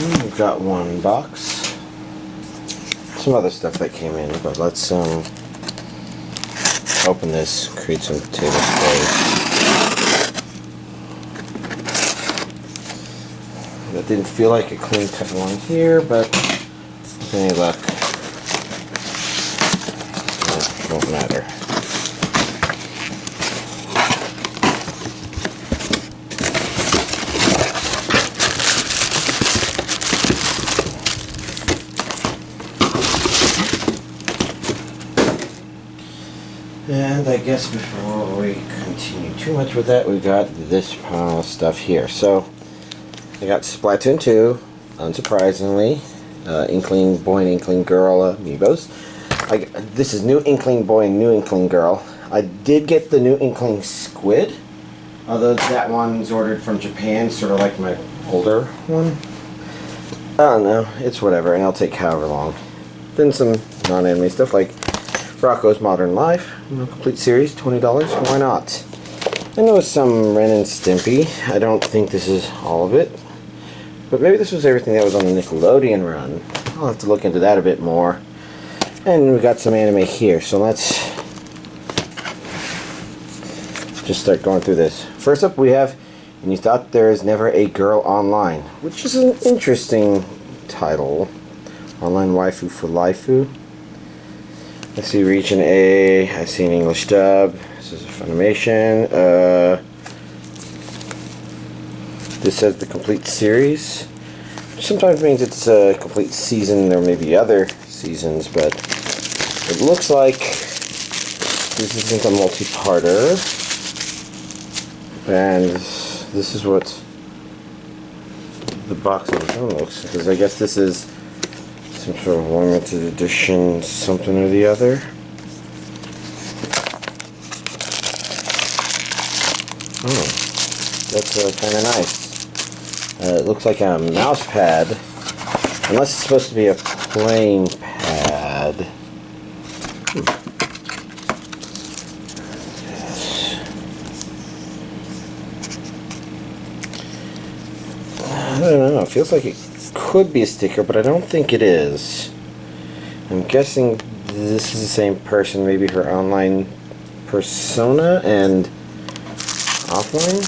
We've got one box. Some other stuff that came in, but let's open this, create some table space. That didn't feel like a clean cut one here, but with any luck, it won't matter. And I guess before we continue too much with that, we've got this pile of stuff here. So I got Splatoon 2, unsurprisingly, Inkling Boy and Inkling Girl Amiibos. This is new Inkling Boy and new Inkling Girl. I did get the new Inkling Squid, although that one's ordered from Japan, sort of like my older one. I don't know, it's whatever, and I'll take however long. Then some non-anime stuff like Rocko's Modern Life, complete series, $20, why not? I know some Rinne and Stimpy. I don't think this is all of it, but maybe this was everything that was on the Nickelodeon run. I'll have to look into that a bit more. And we got some anime here, so let's just start going through this. First up we have And You Thought There Is Never a Girl Online, which is an interesting title. Onlinewaifu for Laifu. I see Region A, I see an English dub. This is a Funimation. This says the complete series, which sometimes means it's a complete season. There may be other seasons, but it looks like this isn't a multi-parter. And this is what the box on its own looks, because I guess this is some sort of limited edition something or the other. Oh, that's kind of nice. It looks like a mouse pad, unless it's supposed to be a plain pad. I don't know, it feels like it could be a sticker, but I don't think it is. I'm guessing this is the same person, maybe her online persona and offline.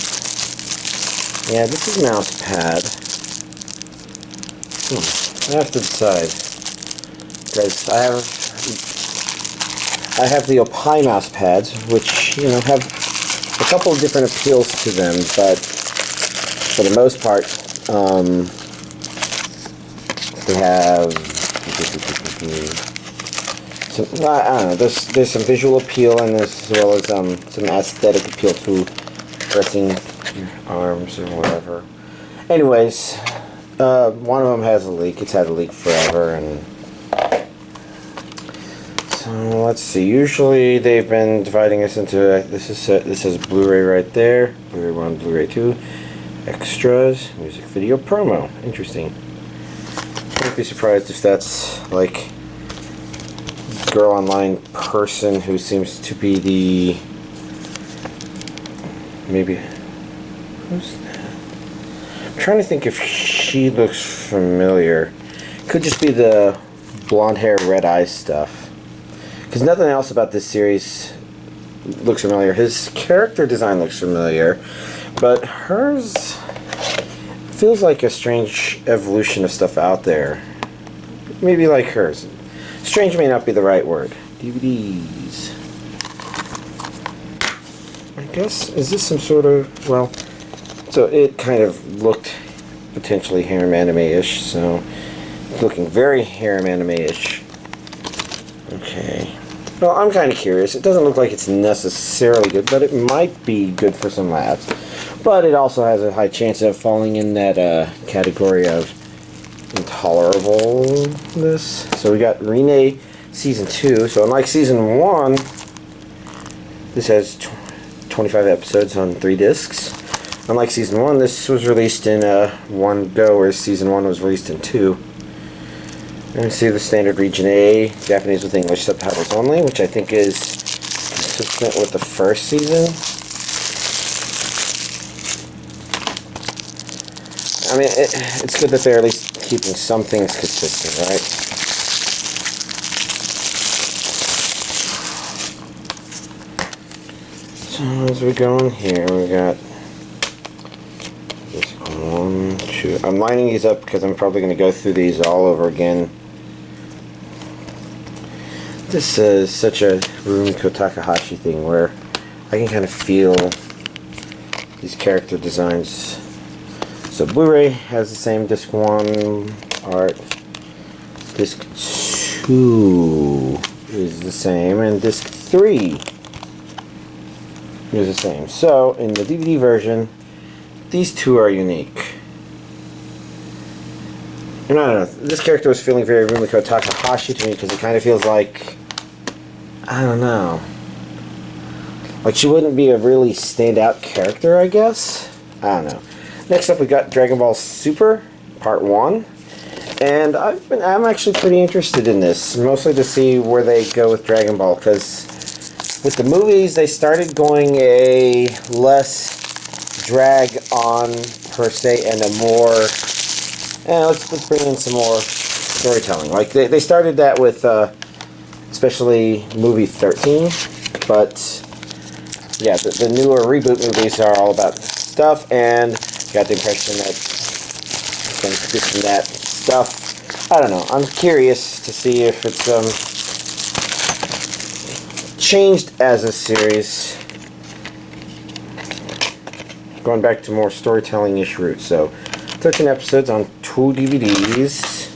Yeah, this is mouse pad. I have to decide, because I have the Opie mouse pads, which have a couple of different appeals to them, but for the most part, they have some, I don't know, there's some visual appeal and as well as some aesthetic appeal to pressing your arms or whatever. Anyways, one of them has a leak. It's had a leak forever, and so let's see. Usually they've been dividing us into this says Blu-ray right there, Blu-ray 1, Blu-ray 2, extras, music video, promo. Interesting. Wouldn't be surprised if that's like girl online person who seems to be the maybe who's that? I'm trying to think if she looks familiar. Could just be the blonde hair, red eyes stuff. Because nothing else about this series looks familiar. His character design looks familiar, but hers feels like a strange evolution of stuff out there. Maybe like hers. Strange may not be the right word. DVDs. I guess, is this some sort of, well, so it kind of looked potentially harem anime-ish, so it's looking very harem anime-ish. Okay. Well, I'm kind of curious. It doesn't look like it's necessarily good, but it might be good for some laughs. But it also has a high chance of falling in that category of intolerableness. So we got Rinne Season 2. So unlike Season 1, this has 25 episodes on 3 discs. Unlike Season 1, this was released in one go, whereas Season 1 was released in 2. And we see the standard Region A, Japanese with English subtitles only, which I think is consistent with the first season. I mean, it's good that they're at least keeping some things consistent, right? So as we go in here, we got this 1, 2. I'm lining these up because I'm probably going to go through these all over again. This is such a Rumiko Takahashi thing where I can kind of feel these character designs. So Blu-ray has the same disc 1 art, disc 2 is the same, and disc 3 is the same. So in the DVD version, these two are unique. And I don't know, this character was feeling very Rumiko Takahashi to me because it kind of feels like, I don't know, like she wouldn't be a really standout character, I guess. I don't know. Next up we got Dragon Ball Super Part 1. And I'm actually pretty interested in this, mostly to see where they go with Dragon Ball, because with the movies they started going a less drag on per se and a more, let's bring in some more storytelling. Like they started that with especially movie 13, but yeah, the newer reboot movies are all about stuff, and got the impression that this and that stuff, I don't know, I'm curious to see if it's changed as a series, going back to more storytelling-ish roots. So 13 episodes on 2 DVDs.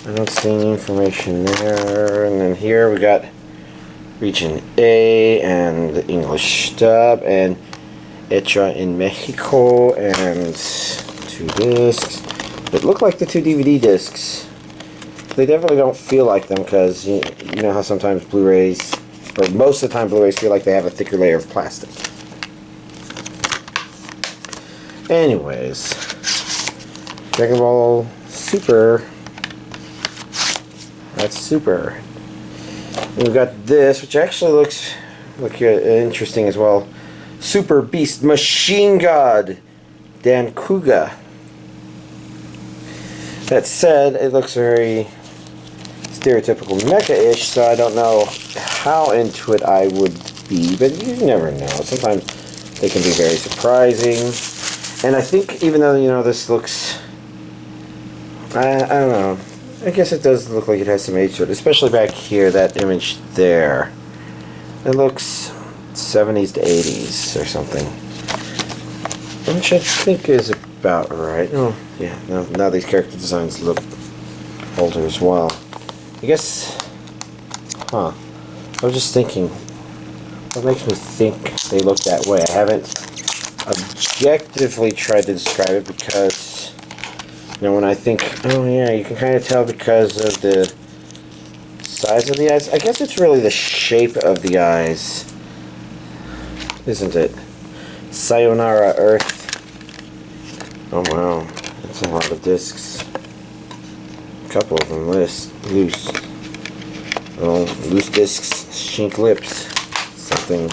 I don't see any information there. And then here we got Region A and the English dub, and Hecha in Mexico, and 2 discs. It looked like the 2 DVD discs. They definitely don't feel like them, because you know how sometimes Blu-rays, or most of the time Blu-rays, feel like they have a thicker layer of plastic. Anyways, Dragon Ball Super. That's Super. And we've got this, which actually looks interesting as well. Super Beast Machine God Dancouga. That said, it looks very stereotypical mecha-ish, so I don't know how into it I would be, but you never know. Sometimes they can be very surprising. And I think even though, you know, this looks, I don't know, I guess it does look like it has some age to it, especially back here, that image there. It looks 70s to 80s or something, which I think is about right. Oh, yeah, now these character designs look older as well. I guess, I was just thinking, what makes me think they look that way? I haven't objectively tried to describe it because, you know, when I think, oh yeah, you can kind of tell because of the size of the eyes. I guess it's really the shape of the eyes, isn't it? Sayonara Earth. Oh wow, that's a lot of discs. A couple of them loose. Oh, loose discs, shink lips. Something.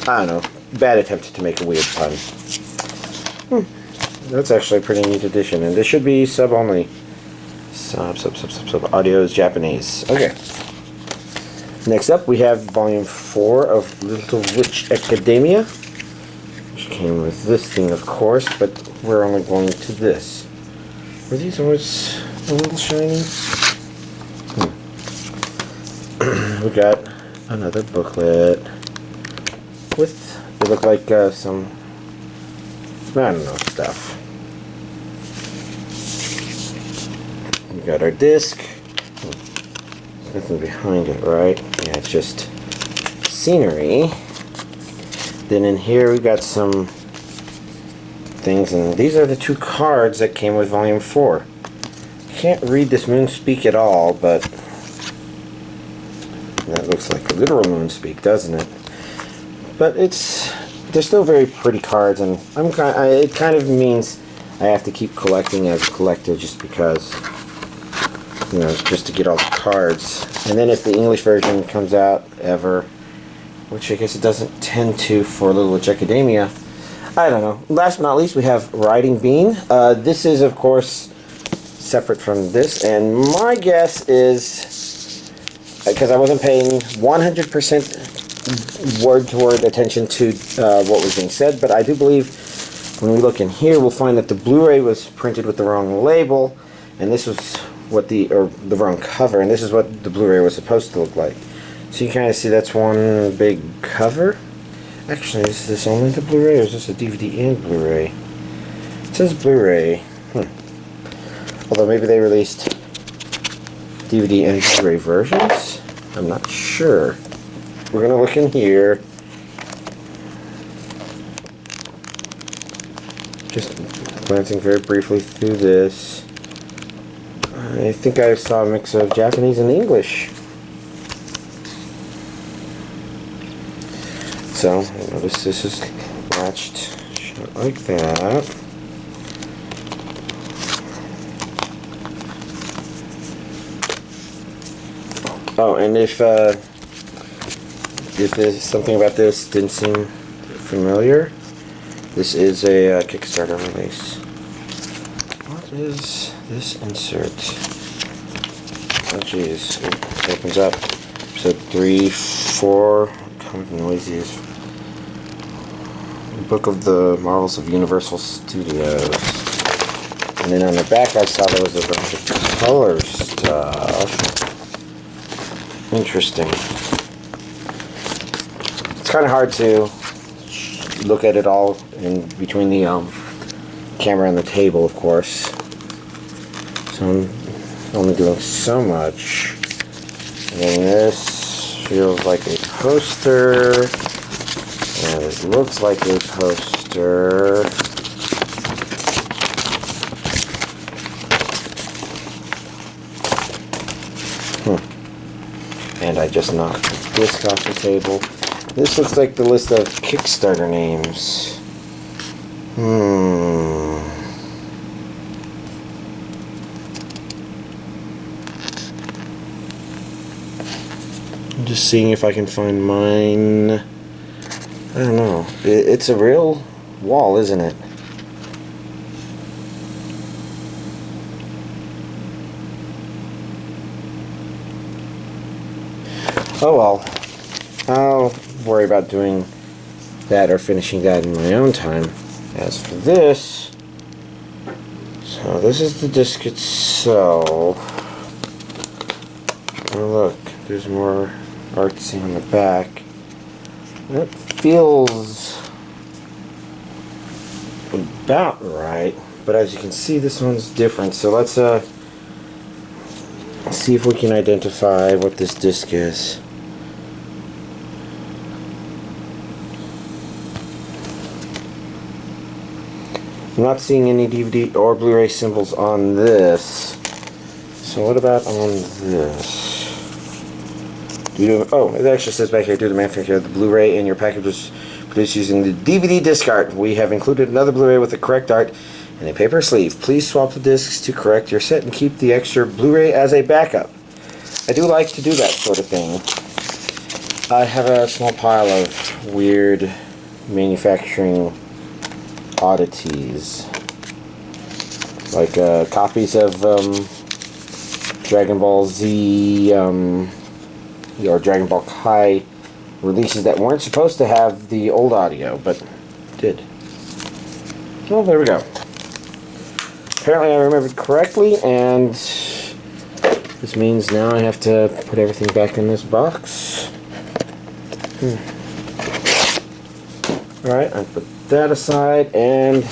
I don't know. Bad attempt to make a weird pun. That's actually a pretty neat addition, and this should be sub only. Sub. Audio is Japanese. Okay. Next up, we have Volume 4 of Little Witch Academia, which came with this thing, of course, but we're only going to this. Were these always a little shiny? We got another booklet with, they look like some, I don't know, stuff. We got our disc. There's nothing behind it, right? Yeah, it's just scenery. Then in here we got some things, and these are the 2 cards that came with Volume 4. Can't read this Moonspeak at all, but that looks like a literal Moonspeak, doesn't it? But they're still very pretty cards, and it kind of means I have to keep collecting as a collector just because, you know, just to get all the cards. And then if the English version comes out ever, which I guess it doesn't tend to for Little Witch Academia, I don't know. Last but not least, we have Riding Bean. This is, of course, separate from this, and my guess is, because I wasn't paying 100% word-to-word attention to what was being said, but I do believe when we look in here, we'll find that the Blu-ray was printed with the wrong label, and this was what the wrong cover, and this is what the Blu-ray was supposed to look like. So you kind of see that's one big cover. Actually, is this only the Blu-ray, or is this a DVD and Blu-ray? It says Blu-ray. Although maybe they released DVD and Blu-ray versions. I'm not sure. We're gonna look in here. Just glancing very briefly through this. I think I saw a mix of Japanese and English. So, I notice this is latched shut like that. Oh, and if there's something about this didn't seem familiar, this is a Kickstarter release. What is this insert? Oh jeez, it opens up. Episode 3, 4, kind of noisiest. Book of the Marvels of Universal Studios. And then on the back I saw there was a bunch of color stuff. Interesting. It's kind of hard to look at it all in between the camera and the table, of course. So I'm only doing so much. And then this feels like a poster, and it looks like a poster. And I just knocked the disc off the table. This looks like the list of Kickstarter names. I'm just seeing if I can find mine. I don't know. It's a real wall, isn't it? Oh well. I'll worry about doing that or finishing that in my own time. As for this, so this is the disc itself. Oh look, there's more artsy on the back. That feels about right, but as you can see, this one's different. So let's see if we can identify what this disc is. I'm not seeing any DVD or Blu-ray symbols on this. So what about on this? Oh, it actually says back here, due to the manufacture of the Blu-ray and your package was produced using the DVD disc art. We have included another Blu-ray with the correct art and a paper sleeve. Please swap the discs to correct your set and keep the extra Blu-ray as a backup. I do like to do that sort of thing. I have a small pile of weird manufacturing oddities, like copies of Dragon Ball Z or Dragon Ball Kai releases that weren't supposed to have the old audio, but did. Well, there we go. Apparently I remembered correctly, and this means now I have to put everything back in this box. Alright, I put that aside, and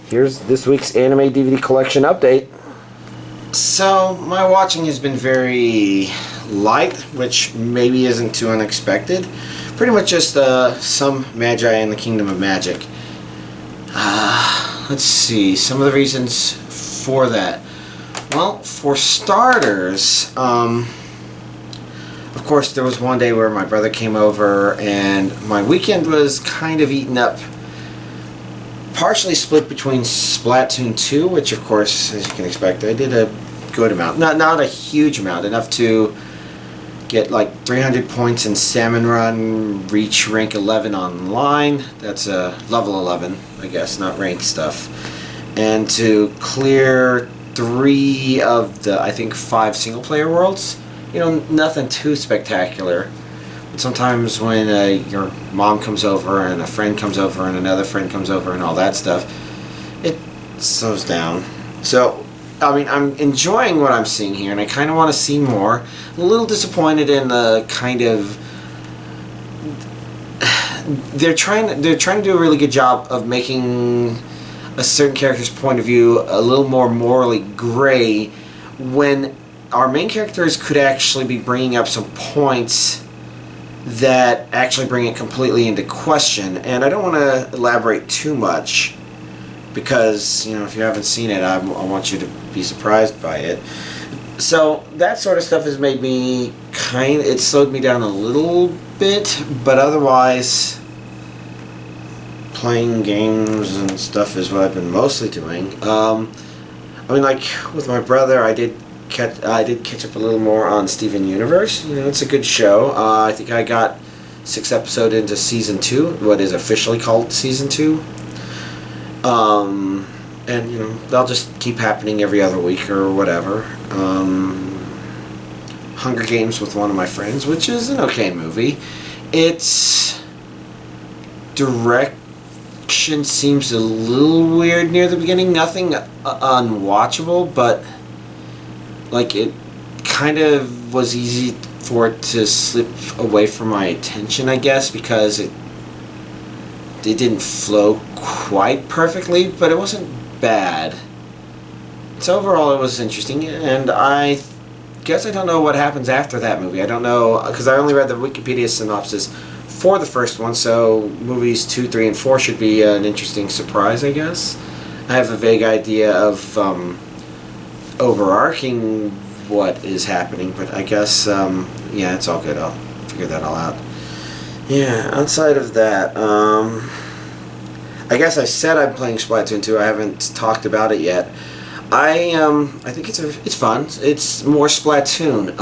here's this week's anime DVD collection update. So, my watching has been very light, which maybe isn't too unexpected. Pretty much just some Magi in the Kingdom of Magic. Let's see, some of the reasons for that. Well, for starters, of course, there was one day where my brother came over and my weekend was kind of eaten up, partially split between Splatoon 2, which of course, as you can expect, I did a good amount. Not a huge amount, enough to get like 300 points in Salmon Run, reach rank 11 online. That's level 11, I guess, not ranked stuff. And to clear 3 of the, I think, 5 single-player worlds. You know, nothing too spectacular. But sometimes when your mom comes over and a friend comes over and another friend comes over and all that stuff, it slows down. So, I mean, I'm enjoying what I'm seeing here, and I kind of want to see more. I'm a little disappointed in the kind of... They're trying to do a really good job of making a certain character's point of view a little more morally gray, when our main characters could actually be bringing up some points that actually bring it completely into question. And I don't want to elaborate too much, because, you know, if you haven't seen it, I want you to be surprised by it. So that sort of stuff has made me it slowed me down a little bit, but otherwise playing games and stuff is what I've been mostly doing. I mean, like with my brother, I did catch up a little more on Steven Universe. You know, it's a good show. I think I got 6 episodes into season 2, what is officially called season 2. And you know, they'll just keep happening every other week or whatever. Hunger Games with one of my friends, which is an okay movie. Its direction seems a little weird near the beginning. Nothing unwatchable, but like it kind of was easy for it to slip away from my attention, I guess, because it didn't flow quite perfectly, but it wasn't bad. So overall it was interesting, and I guess I don't know what happens after that movie. I don't know, because I only read the Wikipedia synopsis for the first one, so movies 2, 3, and 4 should be an interesting surprise, I guess. I have a vague idea of overarching what is happening, but I guess, yeah, it's all good. I'll figure that all out. Yeah, outside of that, I guess I said I'm playing Splatoon 2. I haven't talked about it yet. I think it's fun. It's more Splatoon.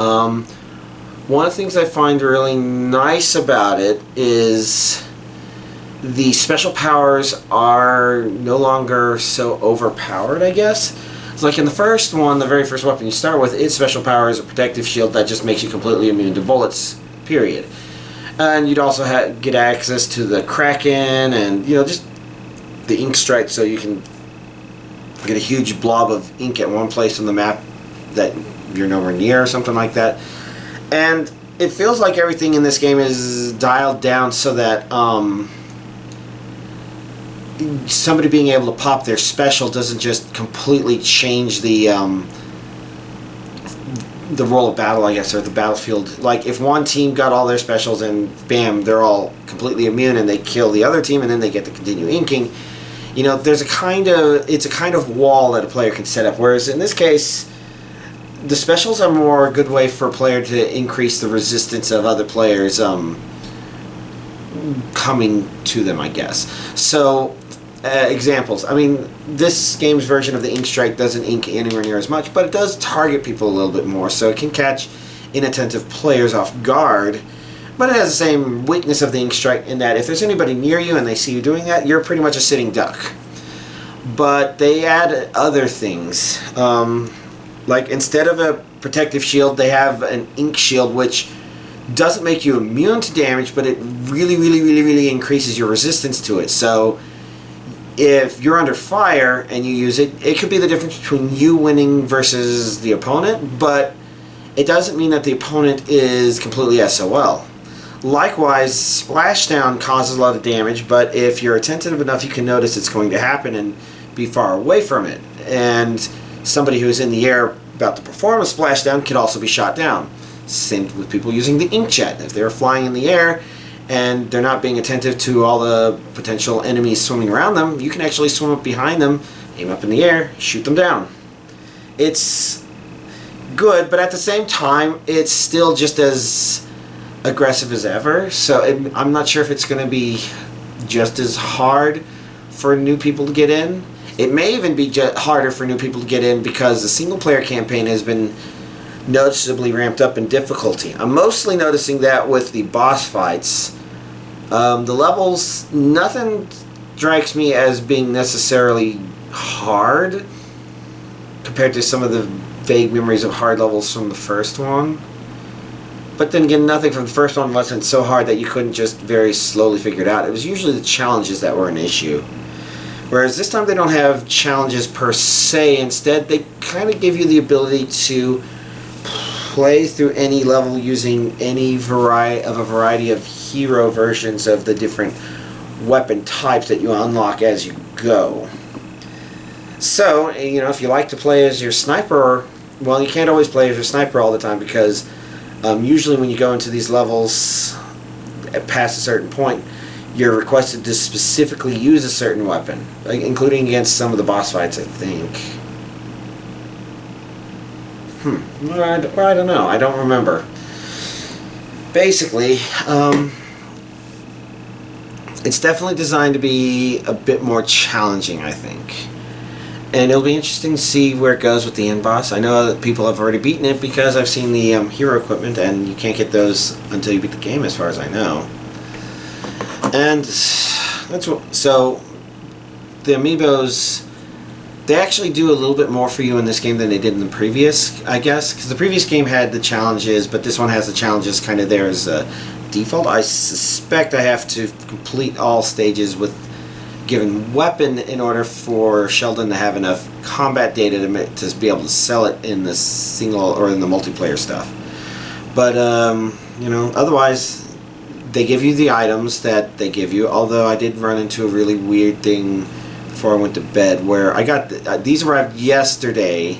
One of the things I find really nice about it is the special powers are no longer so overpowered, I guess. It's like in the first one, the very first weapon you start with, its special power is a protective shield that just makes you completely immune to bullets, period. And you'd also get access to the Kraken and, you know, just the ink stripe, so you can get a huge blob of ink at one place on the map that you're nowhere near or something like that. And it feels like everything in this game is dialed down so that somebody being able to pop their special doesn't just completely change the role of battle, I guess, or the battlefield. Like, if one team got all their specials and bam, they're all completely immune and they kill the other team and then they get to continue inking, you know, it's a kind of wall that a player can set up. Whereas in this case, the specials are more a good way for a player to increase the resistance of other players coming to them, I guess. So, examples. I mean, this game's version of the ink strike doesn't ink anywhere near as much, but it does target people a little bit more, so it can catch inattentive players off guard. But it has the same weakness of the ink strike in that if there's anybody near you and they see you doing that, you're pretty much a sitting duck. But they add other things. Like, instead of a protective shield, they have an ink shield, which doesn't make you immune to damage, but it really increases your resistance to it. So if you're under fire and you use it, it could be the difference between you winning versus the opponent, but it doesn't mean that the opponent is completely SOL. Likewise, splashdown causes a lot of damage, but if you're attentive enough, you can notice it's going to happen and be far away from it. And somebody who's in the air about to perform a splashdown could also be shot down. Same with people using the inkjet. If they're flying in the air and they're not being attentive to all the potential enemies swimming around them, you can actually swim up behind them, aim up in the air, shoot them down. It's good, but at the same time, it's still just as aggressive as ever. So I'm not sure if it's going to be just as hard for new people to get in. It may even be harder for new people to get in because the single-player campaign has been noticeably ramped up in difficulty. I'm mostly noticing that with the boss fights. The levels, nothing strikes me as being necessarily hard. compared to some of the vague memories of hard levels from the first one. But then again, nothing from the first one wasn't so hard that you couldn't just very slowly figure it out. It was usually the challenges that were an issue. Whereas this time they don't have challenges per se. Instead, they kind of give you the ability to play through any level using any variety of hero versions of the different weapon types that you unlock as you go. So, you know, if you like to play as your sniper, well, you can't always play as your sniper all the time because usually when you go into these levels past a certain point, you're requested to specifically use a certain weapon, including against some of the boss fights, I think. I don't know. I don't remember. Basically, it's definitely designed to be a bit more challenging, I think. And it'll be interesting to see where it goes with the end boss. I know that people have already beaten it because I've seen the hero equipment, and you can't get those until you beat the game, as far as I know. And that's what. So the Amiibos, they actually do a little bit more for you in this game than they did in the previous, I guess, because the previous game had the challenges, but this one has the challenges kind of there as a default. I suspect I have to complete all stages with given weapon in order for Sheldon to have enough combat data to be able to sell it in the single or in the multiplayer stuff. But you know, otherwise they give you the items that they give you, although I did run into a really weird thing before I went to bed where I got these arrived yesterday,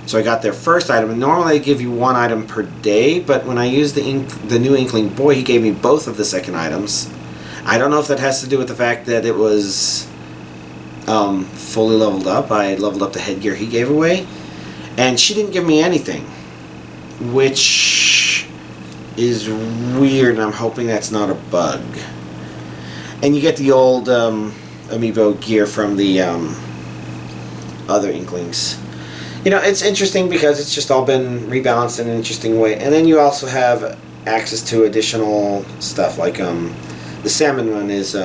so I got their first item, and normally they give you one item per day, but when I used the new Inkling Boy, he gave me both of the second items. I don't know if that has to do with the fact that it was fully leveled up. I had leveled up the headgear he gave away, and she didn't give me anything, which is weird, and I'm hoping that's not a bug. And you get the old Amiibo gear from the other Inklings. You know, it's interesting because it's just all been rebalanced in an interesting way. And then you also have access to additional stuff, like the salmon one is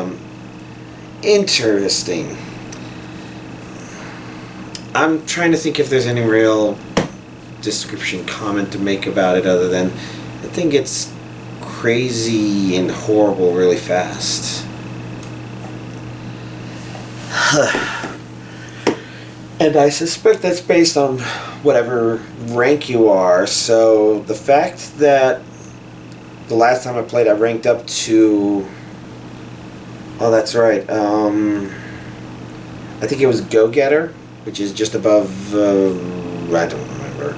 interesting. I'm trying to think if there's any real description comment to make about it other than I think it's crazy and horrible really fast. And I suspect that's based on whatever rank you are. So the fact that the last time I played I ranked up to... Oh, that's right. I think it was Go-Getter, which is just above... I don't remember.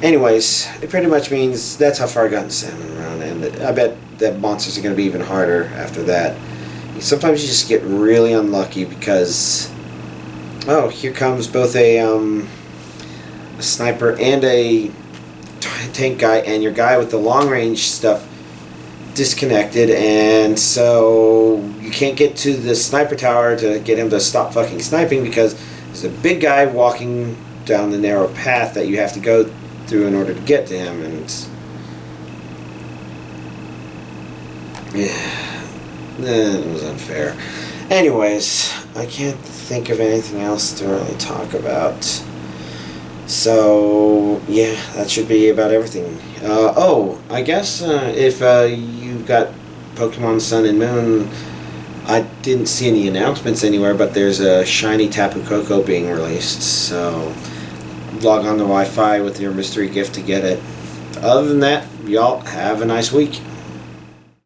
Anyways, it pretty much means that's how far I got in Salmon Run, and I bet that monsters are going to be even harder after that. Sometimes you just get really unlucky because... Oh, here comes both a sniper and a tank guy, and your guy with the long-range stuff disconnected, and so you can't get to the sniper tower to get him to stop fucking sniping because there's a big guy walking down the narrow path that you have to go through in order to get to him, and yeah, it was unfair. Anyways, I can't think of anything else to really talk about. So, yeah, that should be about everything. Oh, I guess if you got Pokemon Sun and Moon, I didn't see any announcements anywhere, but there's a shiny Tapu Koko being released. So, log on to Wi-Fi with your mystery gift to get it. Other than that, y'all have a nice week.